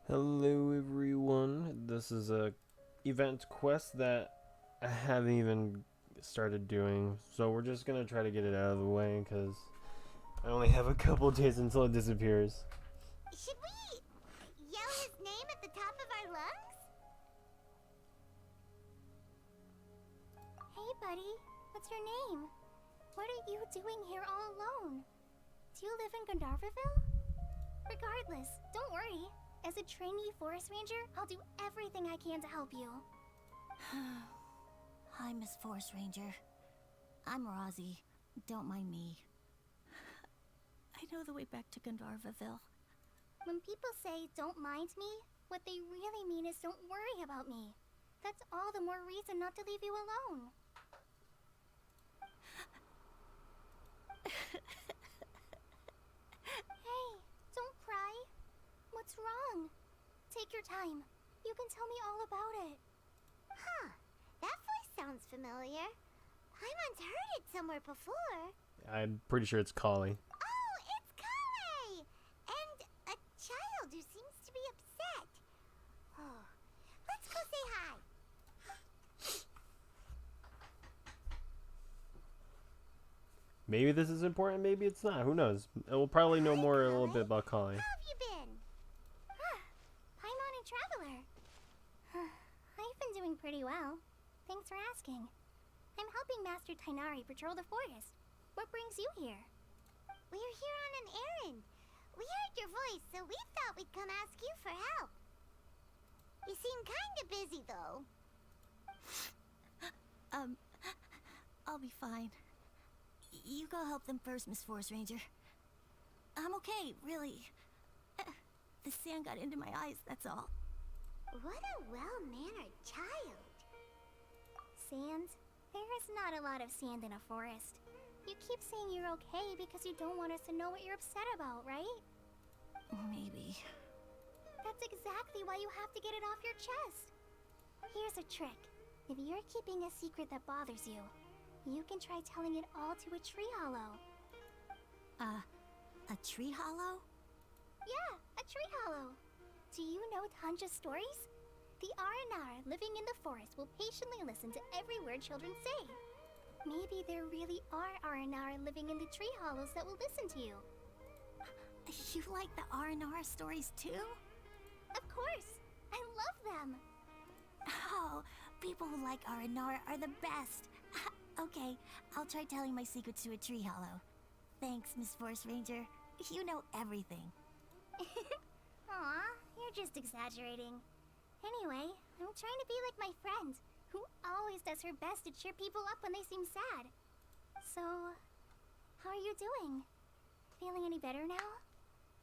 Hello everyone, this is a event quest that I haven't even started doing, so we're just gonna try to get it out of the way because I only have a couple days until it disappears. Should we yell his name at the top of our lungs? Hey, buddy. What's your name? What are you doing here all alone? Do you live in Gandharvaville? Regardless, don't worry. As a trainee forest ranger, I'll do everything I can to help you. Hi, Miss Forest Ranger. I'm Rozzy. Don't mind me. I know the way back to Gandharvaville. When people say don't mind me, what they really mean is don't worry about me. That's all the more reason not to leave you alone. Hey, don't cry. What's wrong? Take your time. You can tell me all about it. Huh. That voice sounds familiar. Paimon's heard it somewhere before. I'm pretty sure it's Collie. Oh, it's Kale! And a child who seems to be upset. Oh, let's go say hi. Maybe this is important, maybe it's not, who knows. We'll probably know more a little bit about Collie. How have you been? Paimon and Traveler. I've been doing pretty well. Thanks for asking. I'm helping Master Tainari patrol the forest. What brings you here? We're here on an errand. We heard your voice, so we thought we'd come ask you for help. You seem kinda busy, though. I'll be fine. You go help them first, Miss Forest Ranger. I'm okay, really. The sand got into my eyes, that's all. What a well-mannered child. Sand? There is not a lot of sand in a forest. You keep saying you're okay because you don't want us to know what you're upset about, right? Maybe. That's exactly why you have to get it off your chest. Here's a trick. If you're keeping a secret that bothers you, you can try telling it all to a tree hollow. A tree hollow? Yeah, a tree hollow. Do you know Tanja's stories? The Aranar living in the forest will patiently listen to every word children say. Maybe there really are Aranar living in the tree hollows that will listen to you. You like the R&R stories too? Of course! I love them! Oh, people who like R&R are the best. Okay, I'll try telling my secrets to a tree hollow. Thanks, Miss Forest Ranger. You know everything. Aw, you're just exaggerating. Anyway, I'm trying to be like my friend, who always does her best to cheer people up when they seem sad. So, how are you doing? Feeling any better now?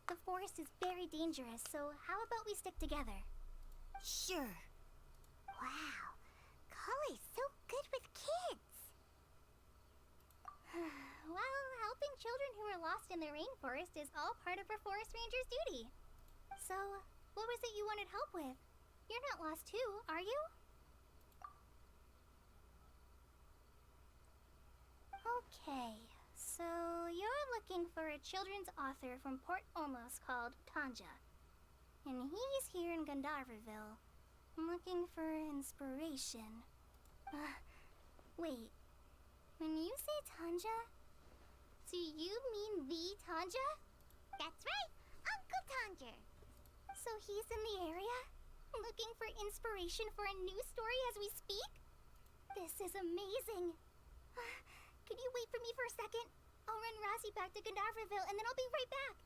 The forest is very dangerous, so how about we stick together? Sure. Wow, Collie's so good with kids. Well, helping children who are lost in the rainforest is all part of a forest ranger's duty. So, what was it you wanted help with? You're not lost too, are you? Okay, so you're looking for a children's author from Port Olmos called Tanja. And he's here in Gandharvaville. I'm looking for inspiration. Wait. When you say Tanja, do you mean the Tanja? That's right, Uncle Tanja. So he's in the area? Looking for inspiration for a new story as we speak? This is amazing. Could you wait for me for a second? I'll run Razzie back to Gandharvaville and then I'll be right back.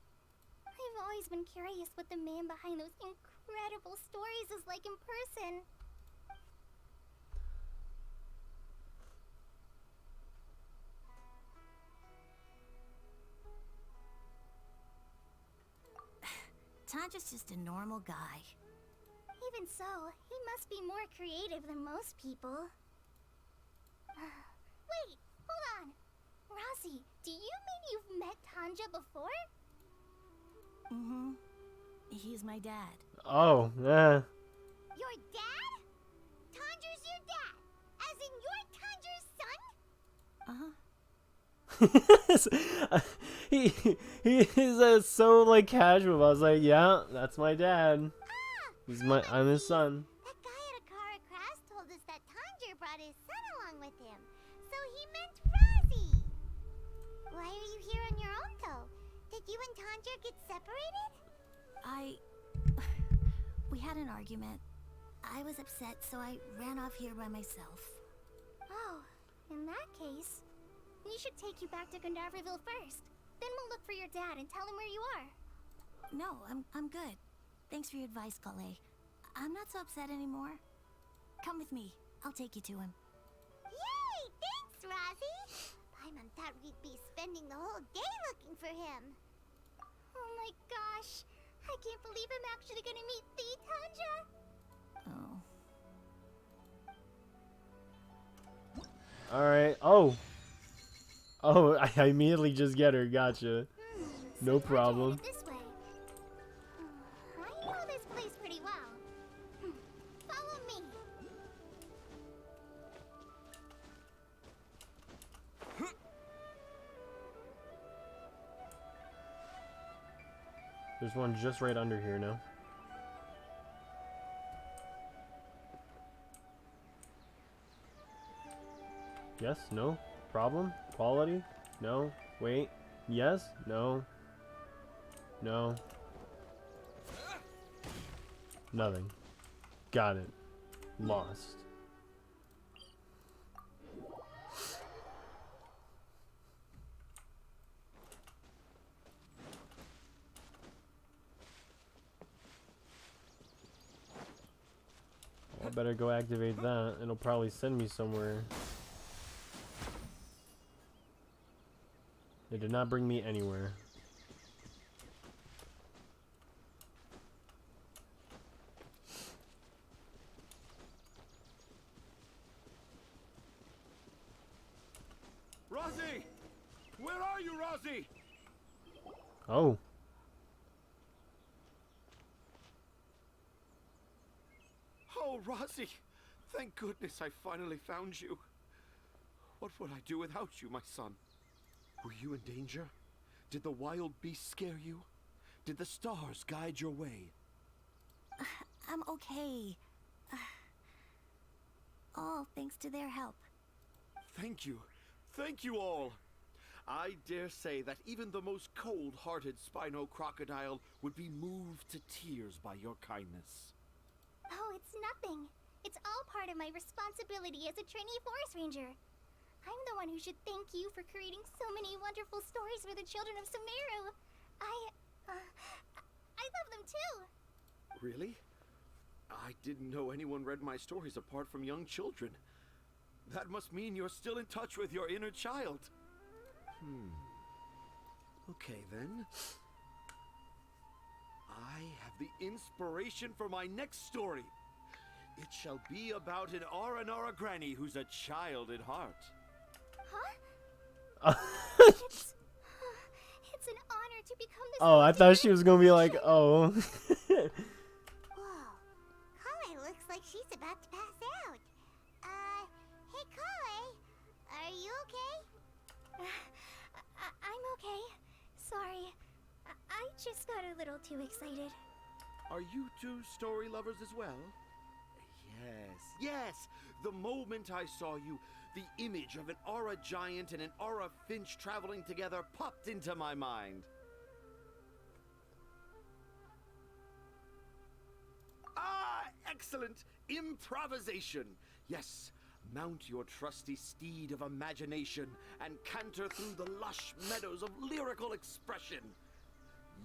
I've always been curious what the man behind those incredible stories is like in person. Tanja's just a normal guy. Even so, he must be more creative than most people. Wait, hold on. Razzie, do you mean you've met Tanja before? Mm-hmm. He's my dad. Oh, yeah. Your dad? Tanja's your dad? As in you're Tanja's son? he is so like casual. I was like, yeah, that's my dad. Ah, I'm his son. That guy at Akara Crafts told us that Tanjiro brought his son along with him. So he meant Razi. Why are you here on your own, though? Did you and Tanjiro get separated? We had an argument. I was upset, so I ran off here by myself. Oh, in that case, we should take you back to Gandharville first. Then we'll look for your dad and tell him where you are. No, I'm good. Thanks for your advice, Kale. I'm not so upset anymore. Come with me. I'll take you to him. Yay! Thanks, Razi! Paimon thought we'd be spending the whole day looking for him. Oh my gosh! I can't believe I'm actually gonna meet the Tanja! Oh. Alright. Oh, I immediately just get her. Gotcha. No problem. This way. I know this place pretty well. Follow me. There's one just right under here now. Yes? No? Problem? Quality? No? Wait? Yes? No? No? Nothing. Got it. Lost. I better go activate that. It'll probably send me somewhere. It did not bring me anywhere. Razi! Where are you, Razi? Oh. Oh, Razi! Thank goodness I finally found you. What would I do without you, my son? Were you in danger? Did the wild beasts scare you? Did the stars guide your way? I'm okay. All thanks to their help. Thank you. Thank you all. I dare say that even the most cold-hearted Spino crocodile would be moved to tears by your kindness. Oh, it's nothing. It's all part of my responsibility as a trainee forest ranger. I'm the one who should thank you for creating so many wonderful stories for the children of Sumeru. I love them too. Really? I didn't know anyone read my stories apart from young children. That must mean you're still in touch with your inner child. Okay then. I have the inspiration for my next story. It shall be about an Aranara granny who's a child at heart. Huh? It's an honor to become this. Oh, I thought she was gonna be like, oh. Whoa. Kale looks like she's about to pass out. Hey Kale, are you okay? I'm okay. Sorry. I just got a little too excited. Are you two story lovers as well? Yes. The moment I saw you, the image of an aura giant and an aura finch traveling together popped into my mind. Ah, excellent! Improvisation! Yes, mount your trusty steed of imagination and canter through the lush meadows of lyrical expression.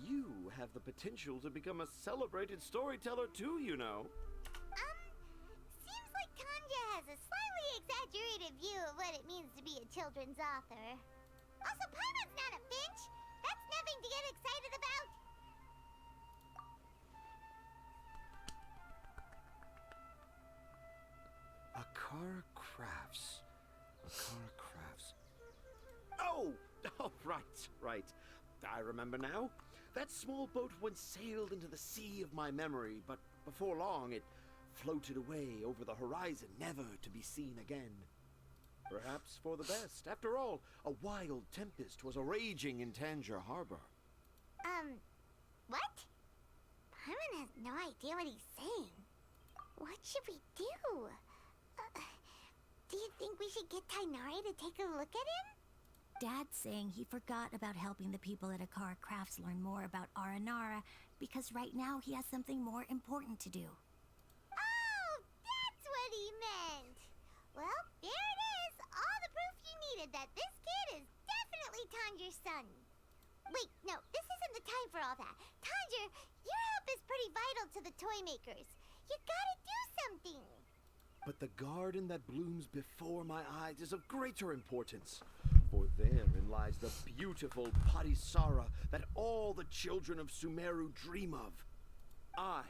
You have the potential to become a celebrated storyteller too, you know. Seems like Tanja has a slightly exaggerated view of what it means to be a children's author. Also, Paimon's not a finch. That's nothing to get excited about. Akara Crafts. Akara Crafts. Oh, right. I remember now. That small boat once sailed into the sea of my memory, but before long it floated away over the horizon, never to be seen again. Perhaps for the best. After all, a wild tempest was a raging in Tangier Harbor. What? Paimon has no idea what he's saying. What should we do? Do you think we should get Tainari to take a look at him? Dad's saying he forgot about helping the people at Akara Crafts learn more about Aranara because right now he has something more important to do. Oh, that's what he meant! Well, there it is! All the proof you needed that this kid is definitely Tanjir's son. Wait, no, this isn't the time for all that. Tanjir, your help is pretty vital to the toy makers. You gotta do something! But the garden that blooms before my eyes is of greater importance. For therein lies the beautiful Parisara that all the children of Sumeru dream of. I,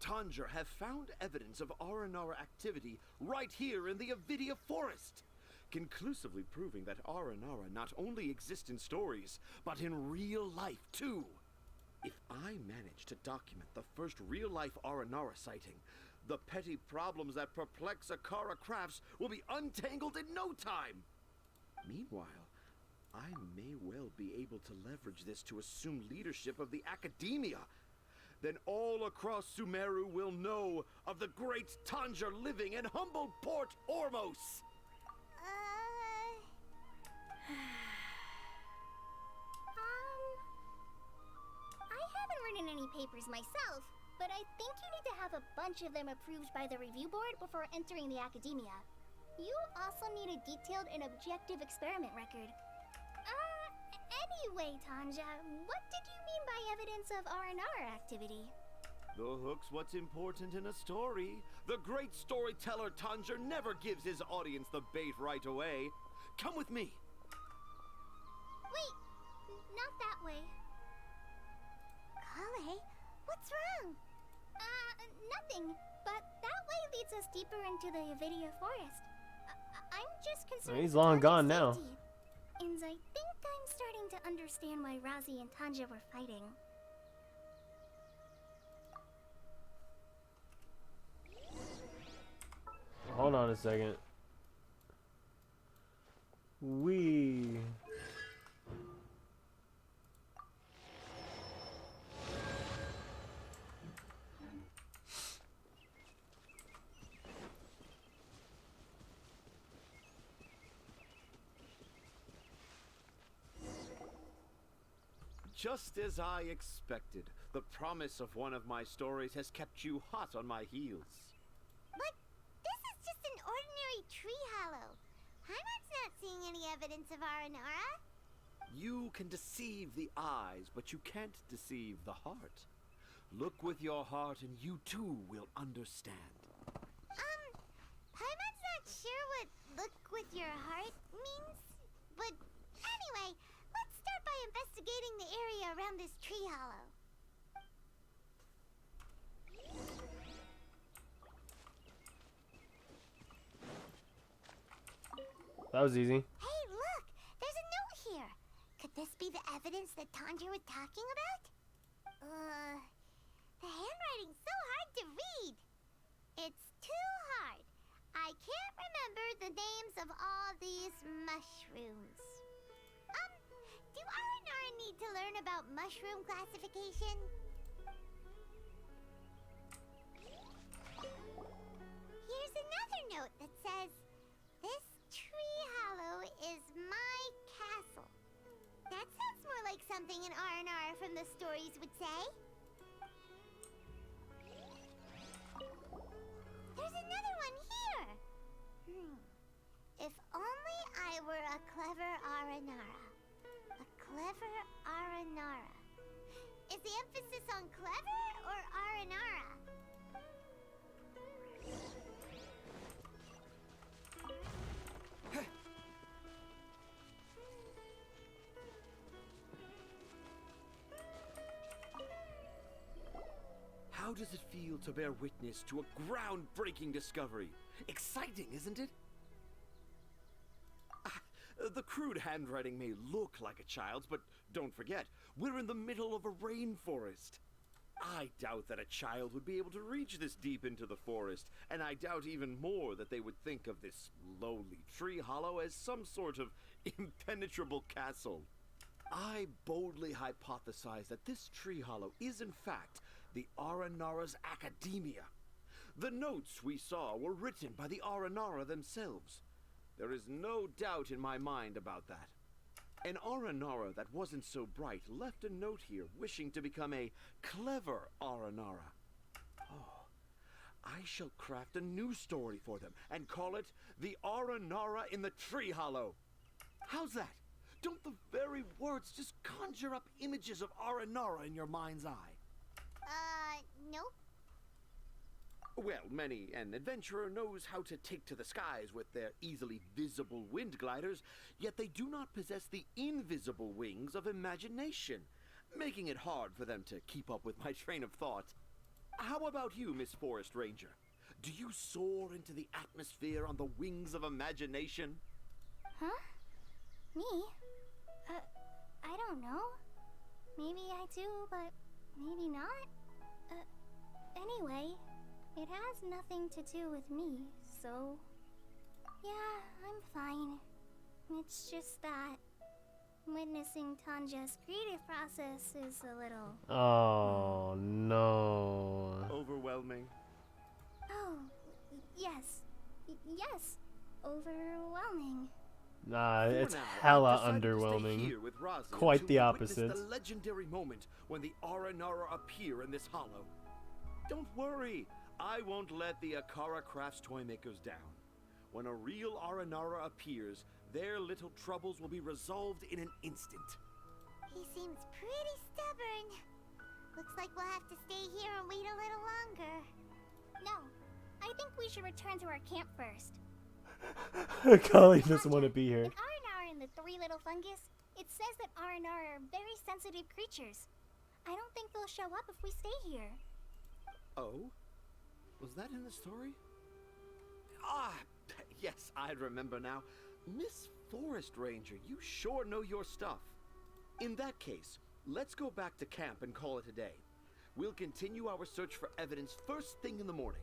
Tanjir, have found evidence of Aranara activity right here in the Avidia forest, conclusively proving that Aranara not only exists in stories, but in real life too. If I manage to document the first real-life Aranara sighting, the petty problems that perplex Akara Crafts will be untangled in no time. Meanwhile, I may well be able to leverage this to assume leadership of the academia. Then all across Sumeru will know of the great Tanjir living in humble Port Ormos. I haven't written any papers myself, but I think you need to have a bunch of them approved by the review board before entering the academia. You also need a detailed and objective experiment record. Anyway, Tanja, what did you mean by evidence of Aranara activity? The hook's what's important in a story. The great storyteller Tanjir never gives his audience the bait right away. Come with me. Wait, not that way. Kale, what's wrong? Nothing, but that way leads us deeper into the Avidia forest. I'm just concerned. He's long gone Tanja's now. safety. And I think I'm starting to understand why Razi and Tanja were fighting. Hold on a second. We. Just as I expected, the promise of one of my stories has kept you hot on my heels. But this is just an ordinary tree hollow. Heimat's not seeing any evidence of Aranara. You can deceive the eyes, but you can't deceive the heart. Look with your heart and you too will understand. Heimat's not sure what look with your heart means. But anyway, let's start by investigating the area around this tree hollow. That was easy. Hey, look! There's a note here! Could this be the evidence that Tanjir was talking about? The handwriting's so hard to read! It's too hard. I can't remember the names of all these mushrooms. Do Aranara need to learn about mushroom classification? Here's another note that says, "This tree hollow is my castle." That sounds more like something an R&R from the stories would say. There's another one here. If only I were a clever Aranara. A clever Aranara. Is the emphasis on clever or Aranara? How does it feel to bear witness to a groundbreaking discovery? Exciting, isn't it? The crude handwriting may look like a child's, but don't forget, we're in the middle of a rainforest. I doubt that a child would be able to reach this deep into the forest, and I doubt even more that they would think of this lowly tree hollow as some sort of impenetrable castle. I boldly hypothesize that this tree hollow is in fact the Aranara's academia. The notes we saw were written by the Aranara themselves. There is no doubt in my mind about that. An Aranara that wasn't so bright left a note here wishing to become a clever Aranara. Oh, I shall craft a new story for them and call it The Aranara in the Tree Hollow. How's that? Don't the very words just conjure up images of Aranara in your mind's eye? Nope. Well, many an adventurer knows how to take to the skies with their easily visible wind gliders, yet they do not possess the invisible wings of imagination, making it hard for them to keep up with my train of thought. How about you, Miss Forest Ranger? Do you soar into the atmosphere on the wings of imagination? Huh? Me? I don't know. Maybe I do, but maybe not. Anyway, it has nothing to do with me, so... yeah, I'm fine. It's just that witnessing Tanja's creative process is a little... Oh, no. Overwhelming. Oh, yes. Yes. Overwhelming. Nah, For it's now, hella I've decided to stay underwhelming. here with Razi Quite until the we opposite. witness the legendary moment when the Aranara appear in this hollow. Don't worry, I won't let the Akara Crafts toy makers down. When a real Aranara appears, their little troubles will be resolved in an instant. He seems pretty stubborn. Looks like we'll have to stay here and wait a little longer. No, I think we should return to our camp first. Kali doesn't want to be here. In Aranara and the Three Little Fungus, it says that Aranara are very sensitive creatures. I don't think they'll show up if we stay here. Oh? Was that in the story? Ah, yes, I remember now. Miss Forest Ranger, you sure know your stuff. In that case, let's go back to camp and call it a day. We'll continue our search for evidence first thing in the morning.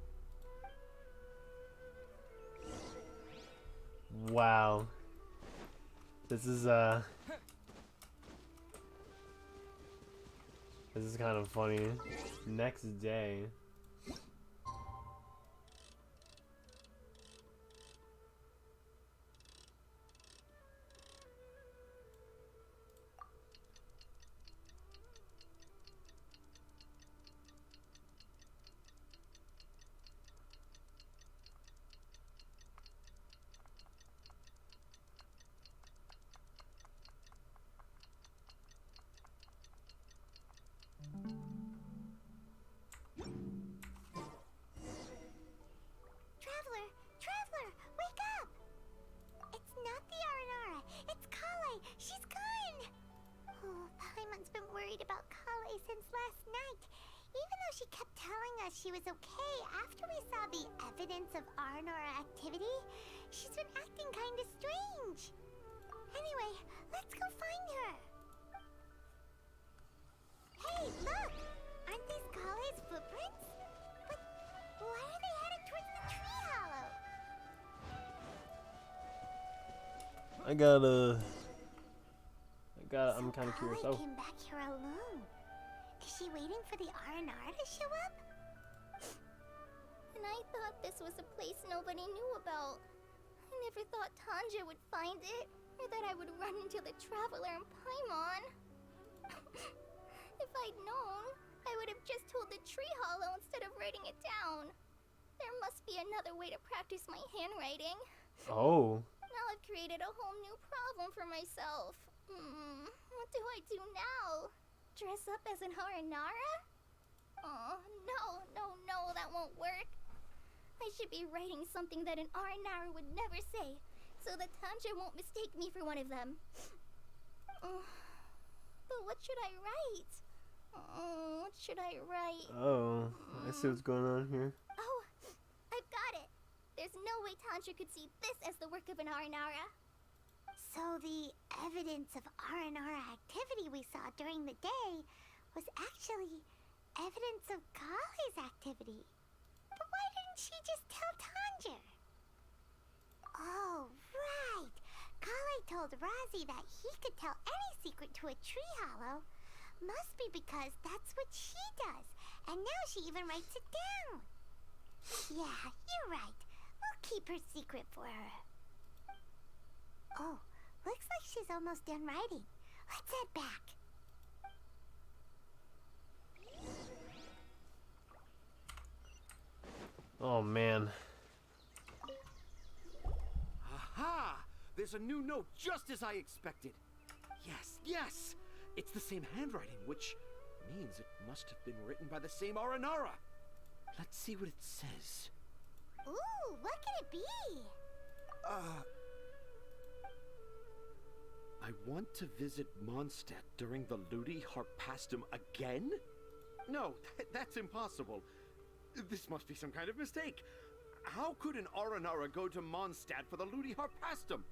Wow. This is kind of funny. Next day. Traveler, wake up! It's not the Aranara, it's Kale. She's gone. Oh, Paimon's been worried about Kale since last night. Even though she kept telling us she was okay after we saw the evidence of Aranara activity, she's been acting kind of strange. Anyway, let's go find her. Hey, look! Aren't these Kale's footprints? But why are they headed towards the tree hollow? I'm kind of curious. Kale Oh, came back here alone. Is she waiting for the Aranara to show up? And I thought this was a place nobody knew about. I never thought Tanja would find it, or that I would run into the Traveler and Paimon. If I'd known, I would have just told the tree hollow instead of writing it down. There must be another way to practice my handwriting. oh. Now I've created a whole new problem for myself. What do I do now? Dress up as an Aranara? Oh, no, that won't work. I should be writing something that an Aranara would never say, so that Tanja won't mistake me for one of them. But what should I write? What should I write? Oh, I see what's going on here. Oh, I've got it. There's no way Tanja could see this as the work of an Aranara. So the evidence of Aranara activity we saw during the day was actually evidence of Kale's activity. But why didn't she just tell Tanja? Oh, right. Kale told Razi that he could tell any secret to a tree hollow. Must be because that's what she does, And now she even writes it down. Yeah, you're right. We'll keep her secret for her. Oh, looks like she's almost done writing. Let's head back. Oh man. Aha! There's a new note just as I expected. Yes, yes! It's the same handwriting, which means it must have been written by the same Aranara. Let's see what it says. Ooh, what can it be? I want to visit Mondstadt during the Ludi Harpastum again? No, that's impossible. This must be some kind of mistake. How could an Aranara go to Mondstadt for the Ludi Harpastum?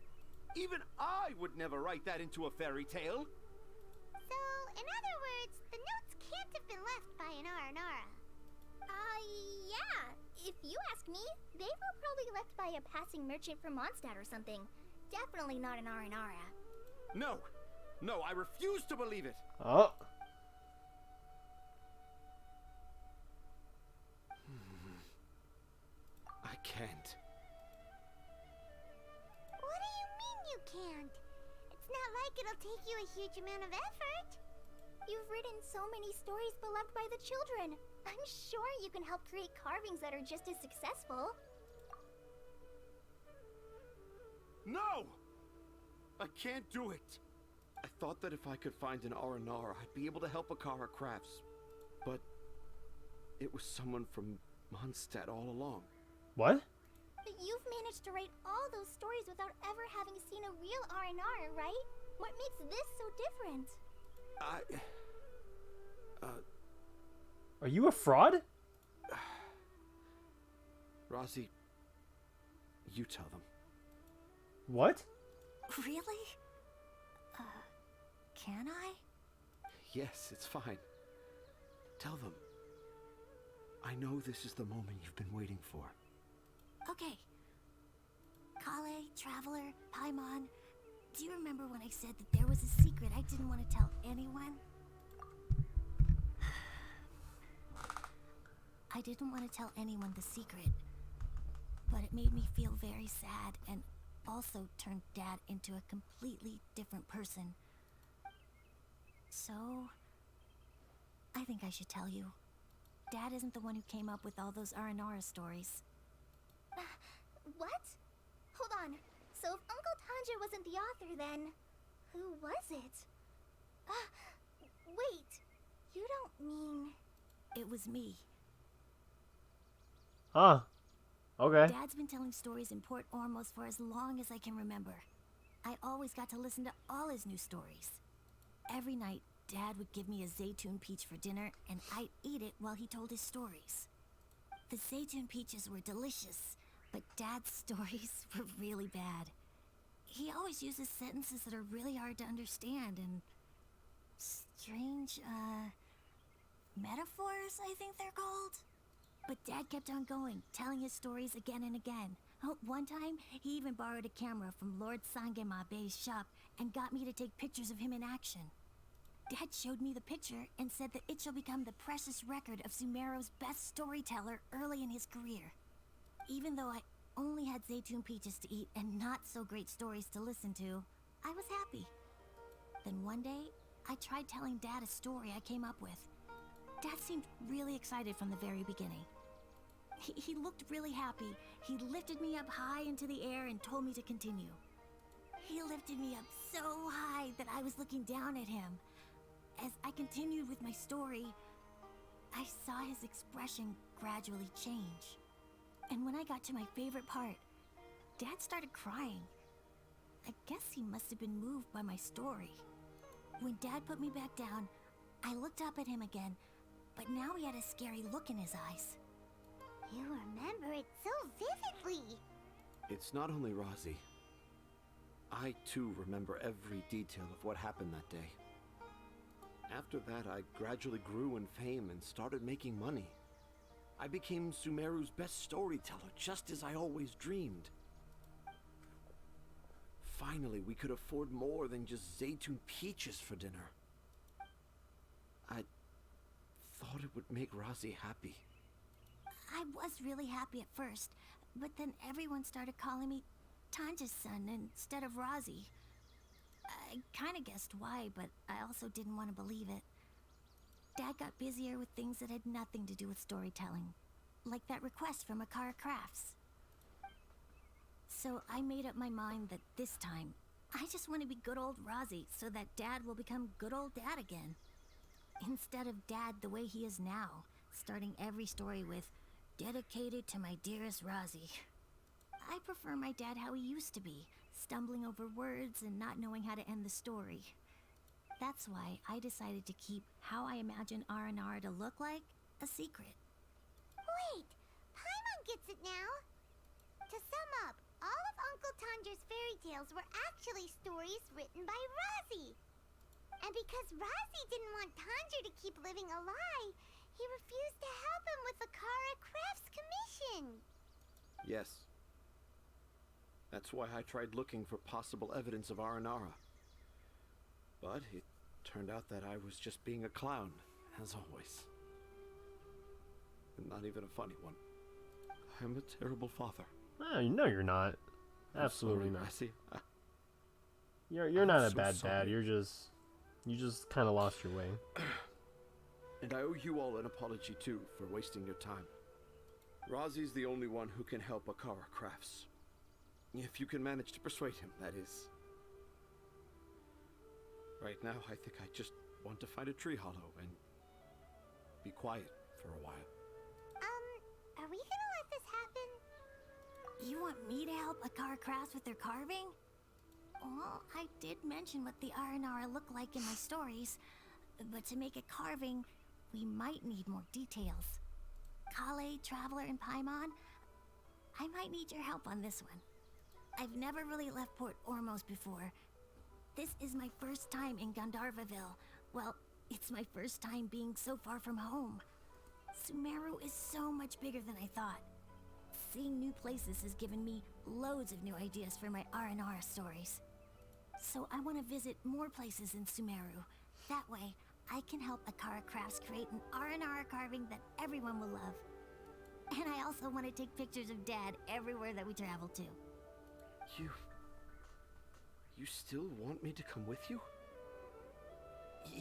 Even I would never write that into a fairy tale. So, in other words, the notes can't have been left by an Aranara. Yeah. If you ask me, they were probably left by a passing merchant from Mondstadt or something. Definitely not an Aranara. No, no, I refuse to believe it. Oh. I can't. What do you mean you can't? It's not like it'll take you a huge amount of effort. You've written so many stories beloved by the children. I'm sure you can help create carvings that are just as successful. No! I can't do it. I thought that if I could find an Aranara, I'd be able to help Akara Crafts. But it was someone from Mondstadt all along. What? But you've managed to write all those stories without ever having seen a real Aranara, right? What makes this so different? Are you a fraud? Rossi, you tell them. What? Really? Can I? Yes, it's fine. Tell them. I know this is the moment you've been waiting for. Okay. Kale, Traveler, Paimon, do you remember when I said that there was a secret I didn't want to tell anyone? I didn't want to tell anyone the secret, but it made me feel very sad and also turned Dad into a completely different person. So, I think I should tell you. Dad isn't the one who came up with all those Aranara stories. What? Hold on. So if Uncle Tanja wasn't the author, then who was it? Wait. You don't mean... It was me. Huh. Okay. Dad's been telling stories in Port Ormos for as long as I can remember. I always got to listen to all his new stories. Every night, Dad would give me a Zaytun peach for dinner, and I'd eat it while he told his stories. The Zaytun peaches were delicious, but Dad's stories were really bad. He always uses sentences that are really hard to understand and strange, metaphors, I think they're called. But Dad kept on going, telling his stories again and again. Oh, one time, he even borrowed a camera from Lord Sangemabe's shop and got me to take pictures of him in action. Dad showed me the picture and said that it shall become the precious record of Sumeru's best storyteller early in his career. Even though I only had Zaytun peaches to eat and not so great stories to listen to, I was happy. Then one day, I tried telling Dad a story I came up with. Dad seemed really excited from the very beginning. He looked really happy. He lifted me up high into the air and told me to continue. He lifted me up so high that I was looking down at him. As I continued with my story, I saw his expression gradually change. And when I got to my favorite part, Dad started crying. I guess he must have been moved by my story. When Dad put me back down, I looked up at him again, but now he had a scary look in his eyes. You remember it so vividly. It's not only Rossi. I too remember every detail of what happened that day. After that, I gradually grew in fame and started making money. I became Sumeru's best storyteller, just as I always dreamed. Finally, we could afford more than just Zaytun peaches for dinner. I thought it would make Razi happy. I was really happy at first, but then everyone started calling me Tanja's son instead of Razi. I kind of guessed why, but I also didn't want to believe it. Dad got busier with things that had nothing to do with storytelling, like that request from Akara Crafts. So I made up my mind that this time, I just want to be good old Razi so that Dad will become good old Dad again. Instead of Dad the way he is now, starting every story with, "Dedicated to my dearest Razi." I prefer my dad how he used to be, stumbling over words and not knowing how to end the story. That's why I decided to keep how I imagine Aranara to look like a secret. Wait, Paimon gets it now. To sum up, all of Uncle Tanja's fairy tales were actually stories written by Razi. And because Razi didn't want Tanja to keep living a lie, he refused to help him with the Kara Crafts commission. Yes. That's why I tried looking for possible evidence of Aranara. But it turned out that I was just being a clown, as always. And not even a funny one. I'm a terrible father. No, you're not. I'm Absolutely sorry, not. Razi. You're I'm not a so bad sorry. dad. You just kind of lost your way. And I owe you all an apology too for wasting your time. Razi's the only one who can help Akara Crafts. If you can manage to persuade him, that is. Right now, I think I just want to find a tree hollow and be quiet for a while. Are we gonna let this happen? You want me to help Akara Crafts with their carving? Well, I did mention what the Aranara look like in my stories, but to make a carving, we might need more details. Kale, Traveler, and Paimon, I might need your help on this one. I've never really left Port Ormos before. This is my first time in Gandharvaville. Well, it's my first time being so far from home. Sumeru is so much bigger than I thought. Seeing new places has given me loads of new ideas for my Aranara stories. So I want to visit more places in Sumeru. That way, I can help Akara Crafts create an Aranara carving that everyone will love. And I also want to take pictures of Dad everywhere that we travel to. You still want me to come with you?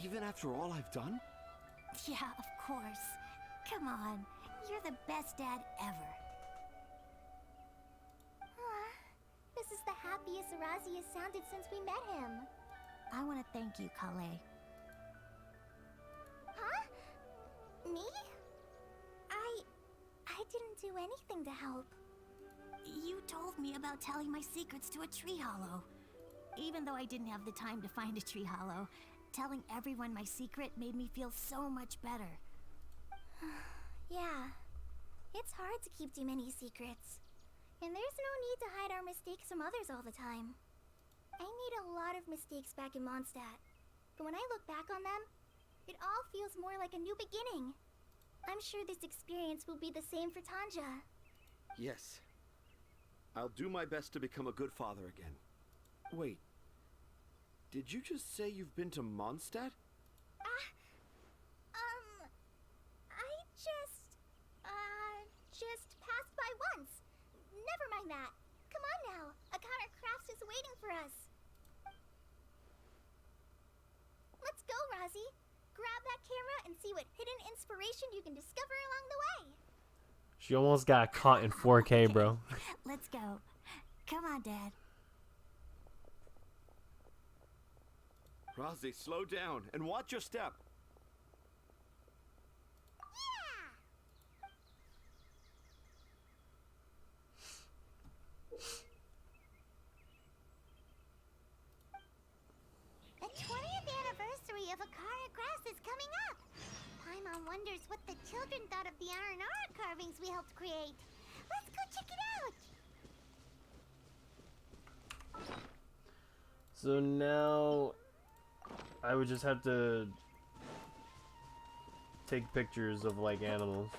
Even after all I've done? Yeah, of course. Come on, you're the best dad ever. This is the happiest Razi has sounded since we met him. I want to thank you, Kale. Huh? Me? I didn't do anything to help. You told me about telling my secrets to a tree hollow. Even though I didn't have the time to find a tree hollow, telling everyone my secret made me feel so much better. Yeah. It's hard to keep too many secrets. And there's no need to hide our mistakes from others all the time. I made a lot of mistakes back in Mondstadt. But when I look back on them, it all feels more like a new beginning. I'm sure this experience will be the same for Tanja. Yes. I'll do my best to become a good father again. Wait. Did you just say you've been to Mondstadt? I just passed by once. Never mind that. Come on now. Akara Crafts is waiting for us. Let's go, Razi. Grab that camera and see what hidden inspiration you can discover along the way. She almost got caught in 4K, bro. Let's go. Come on, Dad. Razi, slow down and watch your step. The 20th anniversary of Akara Crafts is coming up. Paimon wonders what the children thought of the Aranara carvings we helped create. Let's go check it out. So now I would just have to take pictures of like animals.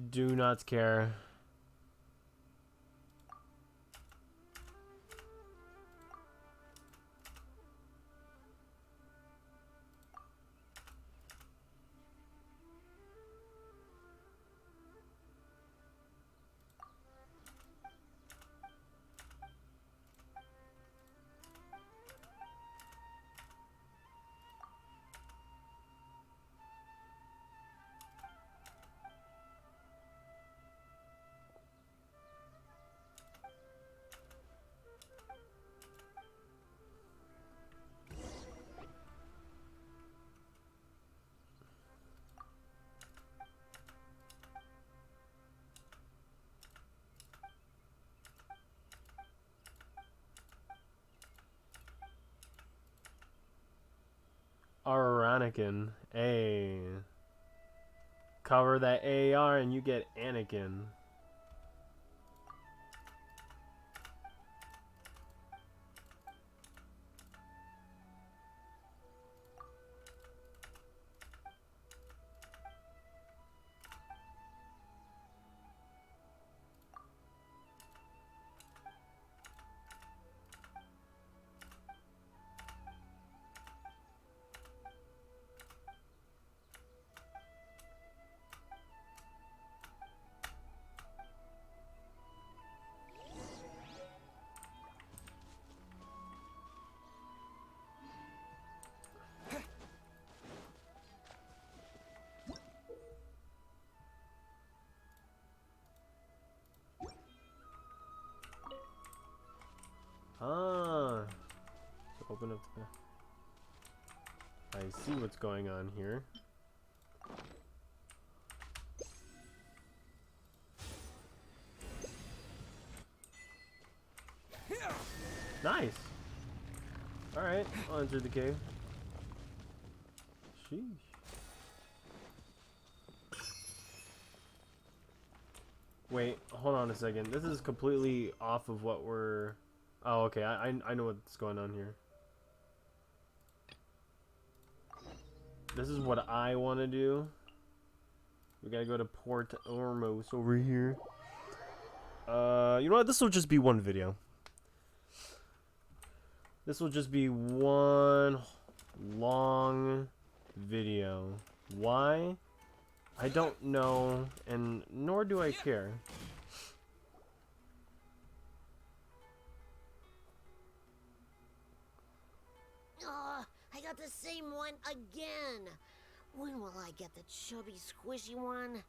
do not care. Anakin. Hey. Cover that AR and you get Anakin. Ah, so open up the... I see what's going on here. Nice. Alright, I'll enter the cave. Sheesh. Wait, hold on a second. This is completely off of what we're... Oh, okay. I know what's going on here. This is what I want to do. We gotta go to Port Ormos over here. You know what? This will just be one video. This will just be one long video. Why? I don't know, and nor do I care. Oh, I got the same one again. When will I get the chubby, squishy one?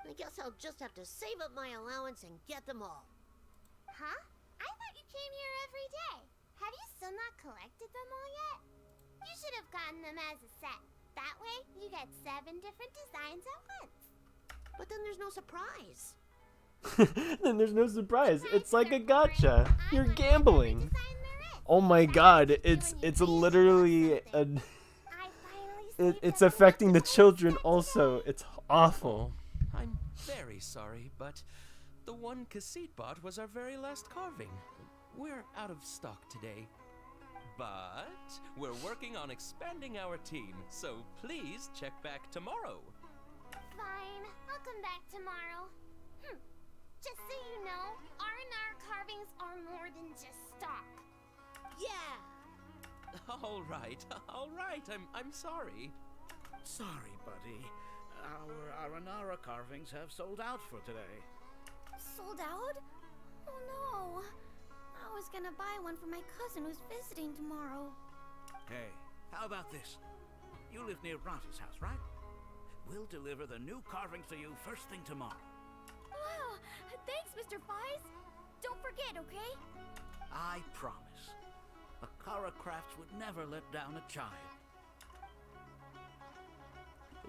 I guess I'll just have to save up my allowance and get them all. Huh? I thought you came here every day. Have you still not collected them all yet? You should have gotten them as a set. That way, you get 7 different designs at once. But then there's no surprise. Then there's no surprise. It's like a gotcha. You're gambling. Oh my god, it's literally a... It's affecting the children also. It's awful. I'm very sorry, but the one cassette bot was our very last carving. We're out of stock today. But we're working on expanding our team, so please check back tomorrow. Fine, I'll come back tomorrow. Just so you know, R&R carvings are more than just stock. Yeah! All right. I'm sorry. Sorry, buddy. Our Aranara carvings have sold out for today. Sold out? Oh no. I was gonna buy one for my cousin who's visiting tomorrow. Hey, how about this? You live near Ronta's house, right? We'll deliver the new carvings to you first thing tomorrow. Wow, thanks, Mr. Fies. Don't forget, okay? I promise. Akara Crafts would never let down a child.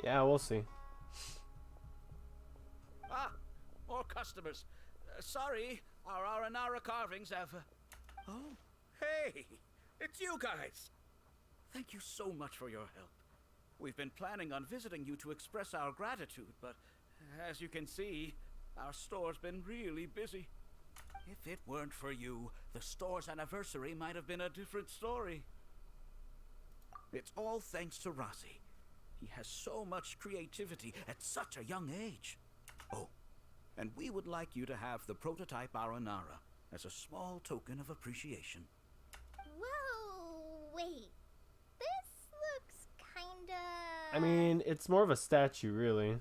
Yeah, we'll see. Ah, more customers. Sorry, our Aranara carvings have... Oh, hey, it's you guys. Thank you so much for your help. We've been planning on visiting you to express our gratitude, but as you can see, our store's been really busy. If it weren't for you, the store's anniversary might have been a different story. It's all thanks to Rossi. He has so much creativity at such a young age. Oh, and we would like you to have the prototype Aranara as a small token of appreciation. Whoa, wait. This looks kinda... I mean, it's more of a statue, really.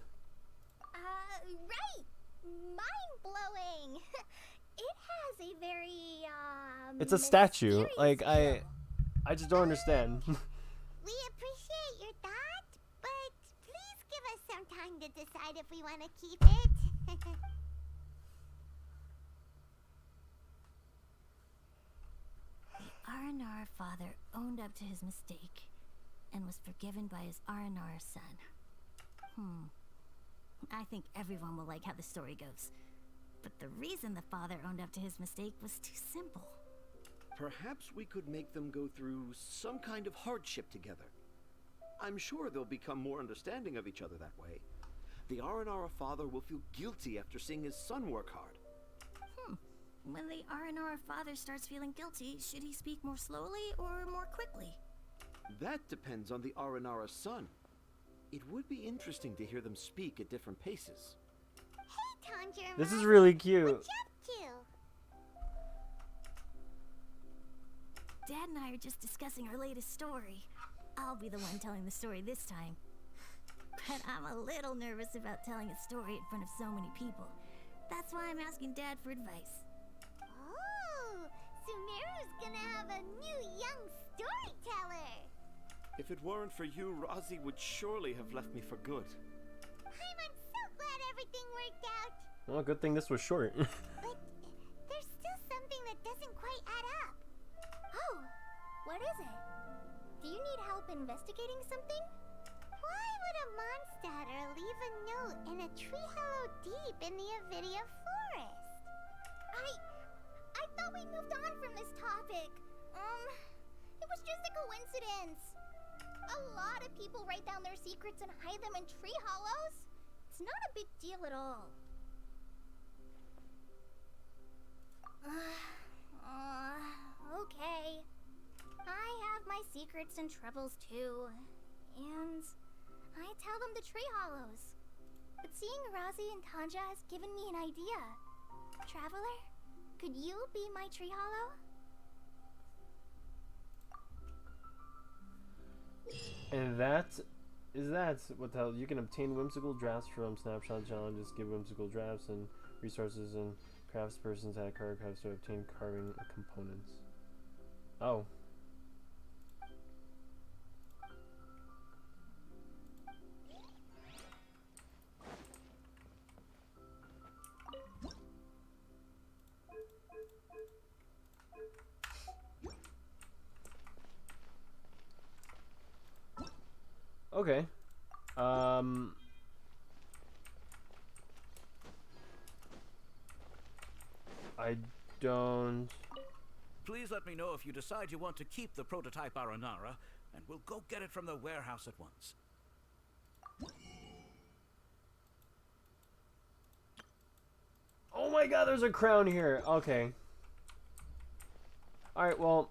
Right! Mind-blowing! It has a very, It's a statue. mysterious Like, feel. I just don't understand. We appreciate your thought, but please give us some time to decide if we want to keep it. Aranara father owned up to his mistake and was forgiven by his Aranara son. I think everyone will like how the story goes. But the reason the father owned up to his mistake was too simple. Perhaps we could make them go through some kind of hardship together. I'm sure they'll become more understanding of each other that way. The Aranara father will feel guilty after seeing his son work hard. When the Aranara father starts feeling guilty, should he speak more slowly or more quickly? That depends on the Aranara son. It would be interesting to hear them speak at different paces. Hey, Tanjiro. This is really cute. What you up to? Dad and I are just discussing our latest story. I'll be the one telling the story this time. But I'm a little nervous about telling a story in front of so many people. That's why I'm asking Dad for advice. Oh, Sumeru's gonna have a new young storyteller. If it weren't for you, Razi would surely have left me for good. I'm so glad everything worked out. Well, good thing this was short. But there's still something that doesn't quite add up. Oh, what is it? Do you need help investigating something? Why would a monster leave a note in a tree hollow deep in the Avidia forest? I thought we moved on from this topic. It was just a coincidence. A lot of people write down their secrets and hide them in tree hollows. It's not a big deal at all. Okay. I have my secrets and troubles too. And I tell them to tree hollows. But seeing Razi and Tanja has given me an idea. Traveler, could you be my tree hollow? And that what the hell? You can obtain whimsical drafts from snapshot challenges, give whimsical drafts and resources, and craftspersons at card crafts to obtain carving components. Oh. Okay. I don't... Please let me know if you decide you want to keep the prototype Aranara, and we'll go get it from the warehouse at once. Oh my god, there's a crown here. Okay. Alright, well,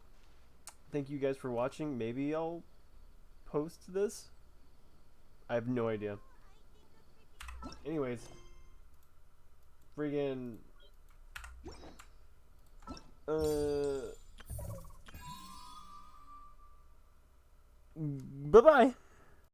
thank you guys for watching. Maybe I'll post this? I have no idea. Anyways. Friggin... Bye-bye.